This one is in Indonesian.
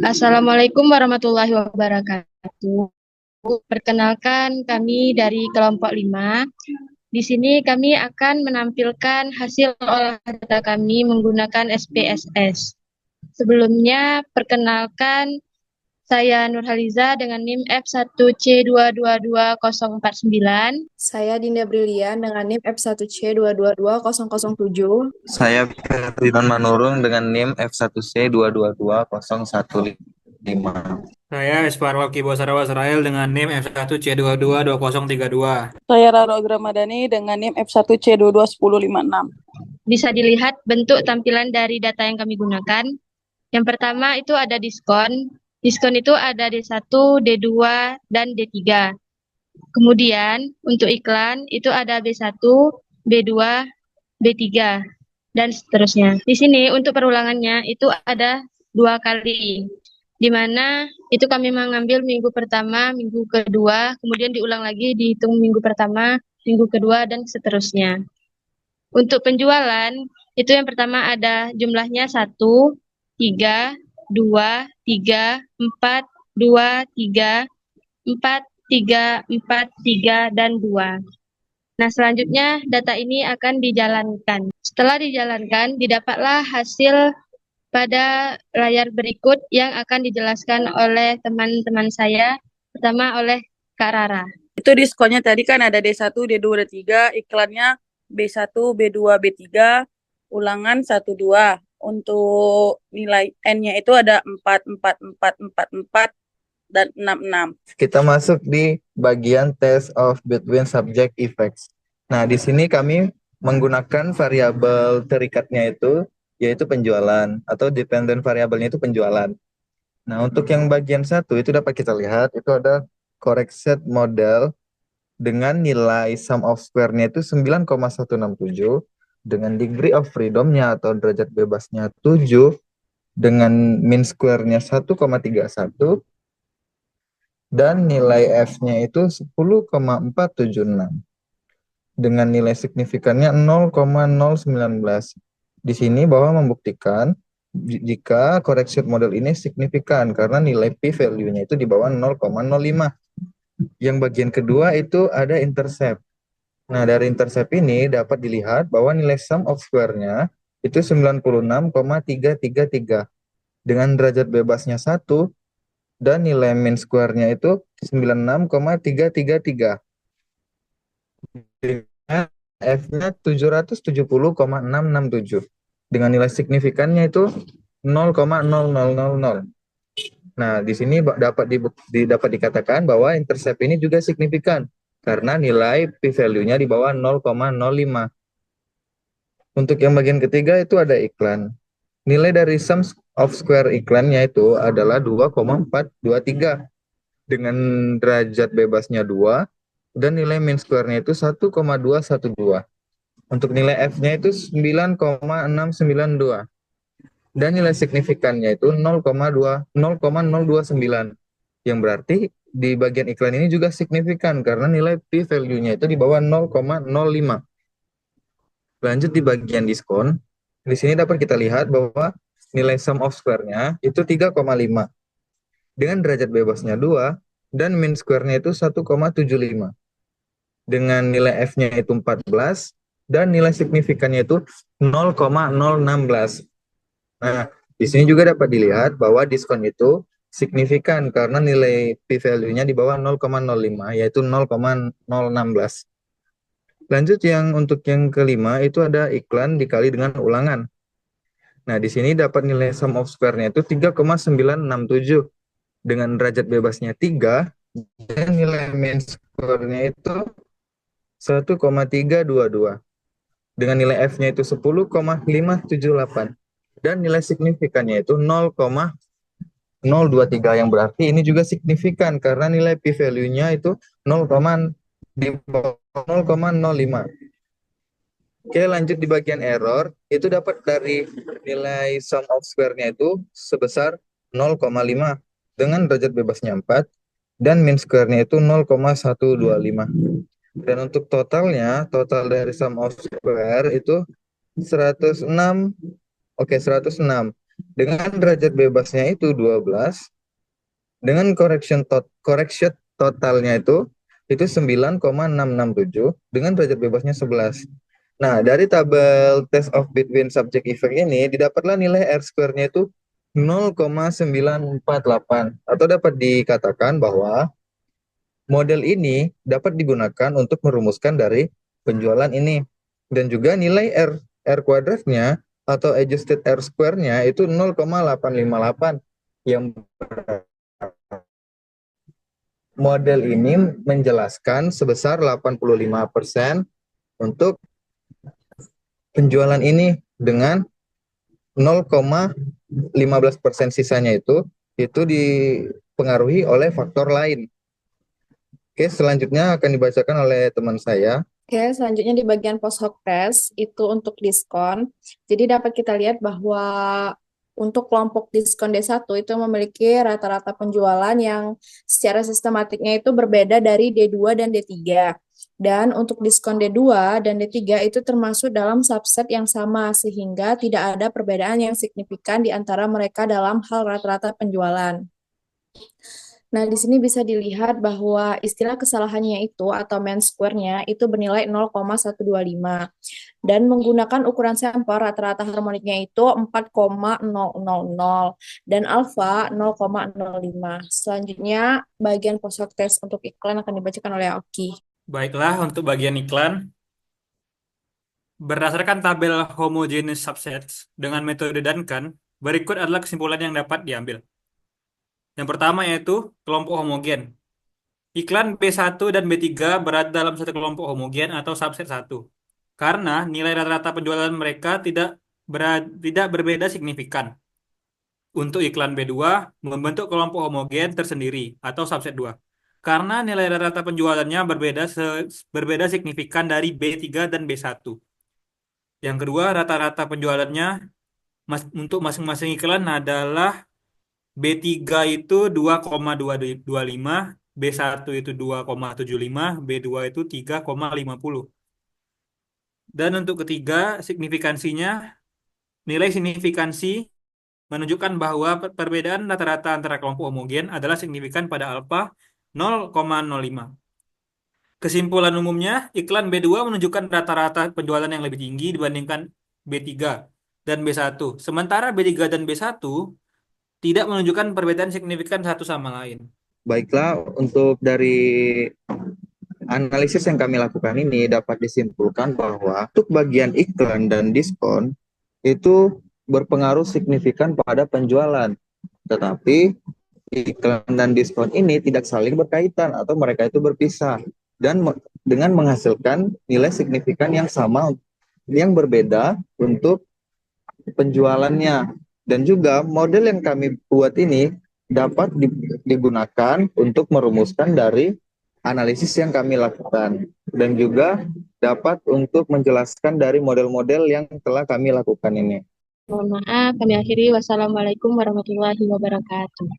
Assalamualaikum warahmatullahi wabarakatuh. Perkenalkan kami dari kelompok 5. Di sini kami akan menampilkan hasil olah data kami menggunakan SPSS. Sebelumnya, perkenalkan saya Nurhaliza dengan NIM F1C222049. Saya Dinda Brilian dengan NIM F1C222007. Saya Ferdinand Manurung dengan NIM F1C222015. Saya Isparwal Kibo Sarawa Israel dengan NIM F1C222032. Saya Raro Agramadani dengan NIM F1C221056. Bisa dilihat bentuk tampilan dari data yang kami gunakan. Yang pertama itu ada diskon. Diskon itu ada D1, D2, dan D3. Kemudian untuk iklan itu ada B1, B2, B3, dan seterusnya. Di sini untuk perulangannya itu ada 2 kali, di mana itu kami mengambil minggu pertama, minggu kedua, kemudian diulang lagi dihitung minggu pertama, minggu kedua, dan seterusnya. Untuk penjualan, itu yang pertama ada jumlahnya 1, 3, 2, 3, 4, 2, 3, 4, 3, 4, 3, dan 2. Nah, selanjutnya data ini akan dijalankan. Setelah dijalankan, didapatlah hasil pada layar berikut yang akan dijelaskan oleh teman-teman saya, pertama oleh Kak Rara. Itu diskonnya tadi kan ada D1, D2, D3, iklannya B1, B2, B3, ulangan 1, 2. Untuk nilai N-nya itu ada 4, 4, 4, 4, 4, dan 6, 6. Kita masuk di bagian test of between subject effects. Nah, di sini kami menggunakan variabel terikatnya itu, yaitu penjualan, atau dependent variabelnya itu penjualan. Nah, untuk yang bagian satu itu dapat kita lihat, itu ada correct set model dengan nilai sum of square-nya itu 9,167, dengan degree of freedom-nya atau derajat bebasnya 7, dengan mean square-nya 1,31, dan nilai F-nya itu 10,476 dengan nilai signifikannya 0,019. Di sini bahwa membuktikan jika correction model ini signifikan karena nilai p-value-nya itu di bawah 0,05. Yang bagian kedua itu ada intercept. Nah, dari intercept ini dapat dilihat bahwa nilai sum of square-nya itu 96,333 dengan derajat bebasnya 1 dan nilai mean square-nya itu 96,333 dengan F-nya 770,667 dengan nilai signifikannya itu 0,0000. Nah, di sini dapat dikatakan bahwa intercept ini juga signifikan karena nilai p-value-nya di bawah 0,05. Untuk yang bagian ketiga itu ada iklan. Nilai dari sum of square iklannya itu adalah 2,423 dengan derajat bebasnya 2 dan nilai mean square-nya itu 1,212. Untuk nilai F-nya itu 9,692 dan nilai signifikannya itu 0,029, yang berarti di bagian iklan ini juga signifikan karena nilai p-value-nya itu di bawah 0,05. Lanjut di bagian diskon, di sini dapat kita lihat bahwa nilai sum of square-nya itu 3,5 dengan derajat bebasnya 2 dan mean square-nya itu 1,75 dengan nilai F-nya itu 14 dan nilai signifikannya itu 0,016. Nah, di sini juga dapat dilihat bahwa diskon itu signifikan karena nilai p-value-nya di bawah 0,05 yaitu 0,016. Lanjut untuk yang kelima itu ada iklan dikali dengan ulangan. Nah, di sini dapat nilai sum of square-nya itu 3,967 dengan derajat bebasnya 3 dan nilai mean square-nya itu 1,322 dengan nilai F-nya itu 10,578 dan nilai signifikannya itu 0,023, yang berarti ini juga signifikan karena nilai p-value-nya itu 0,05. Oke, lanjut di bagian error, itu dapat dari nilai sum of square-nya itu sebesar 0,5 dengan derajat bebasnya 4 dan mean square-nya itu 0,125. Dan untuk totalnya, total dari sum of square itu 106. Oke, 106. Dengan derajat bebasnya itu 12, dengan correction totalnya itu 9,667 dengan derajat bebasnya 11. Nah, dari tabel test of between subject effect ini didapatlah nilai R square-nya itu 0,948 atau dapat dikatakan bahwa model ini dapat digunakan untuk merumuskan dari penjualan ini. Dan juga nilai R kuadratnya atau adjusted R square-nya itu 0,858 yang model ini menjelaskan sebesar 85% untuk penjualan ini dengan 0,15% sisanya itu dipengaruhi oleh faktor lain. Oke, selanjutnya akan dibacakan oleh teman saya. Oke, selanjutnya di bagian post hoc test itu untuk diskon. Jadi dapat kita lihat bahwa untuk kelompok diskon D1 itu memiliki rata-rata penjualan yang secara sistematiknya itu berbeda dari D2 dan D3. Dan untuk diskon D2 dan D3 itu termasuk dalam subset yang sama sehingga tidak ada perbedaan yang signifikan di antara mereka dalam hal rata-rata penjualan. Nah, di sini bisa dilihat bahwa istilah kesalahannya itu atau mean square-nya itu bernilai 0,125 dan menggunakan ukuran sampel rata-rata harmoniknya itu 4,000 dan alfa 0,05. Selanjutnya, bagian post hoc test untuk iklan akan dibacakan oleh Oki. Baiklah, untuk bagian iklan, berdasarkan tabel homogeneous subsets dengan metode Duncan, berikut adalah kesimpulan yang dapat diambil. Yang pertama yaitu kelompok homogen. Iklan B1 dan B3 berada dalam satu kelompok homogen atau subset 1. Karena nilai rata-rata penjualan mereka tidak berbeda signifikan. Untuk iklan B2 membentuk kelompok homogen tersendiri atau subset 2. Karena nilai rata-rata penjualannya berbeda signifikan dari B3 dan B1. Yang kedua, rata-rata penjualannya untuk masing-masing iklan adalah B3 itu 2,225, B1 itu 2,75, B2 itu 3,50. Dan untuk ketiga, signifikansinya, nilai signifikansi menunjukkan bahwa perbedaan rata-rata antara kelompok homogen adalah signifikan pada alfa 0,05. Kesimpulan umumnya, iklan B2 menunjukkan rata-rata penjualan yang lebih tinggi dibandingkan B3 dan B1. Sementara B3 dan B1 tidak menunjukkan perbedaan signifikan satu sama lain. Baiklah, untuk dari analisis yang kami lakukan ini dapat disimpulkan bahwa untuk bagian iklan dan diskon itu berpengaruh signifikan pada penjualan. Tetapi iklan dan diskon ini tidak saling berkaitan atau mereka itu berpisah dan dengan menghasilkan nilai signifikan yang sama yang berbeda untuk penjualannya. Dan juga model yang kami buat ini dapat digunakan untuk merumuskan dari analisis yang kami lakukan dan juga dapat untuk menjelaskan dari model-model yang telah kami lakukan ini. Mohon maaf, kami akhiri. Wassalamualaikum warahmatullahi wabarakatuh.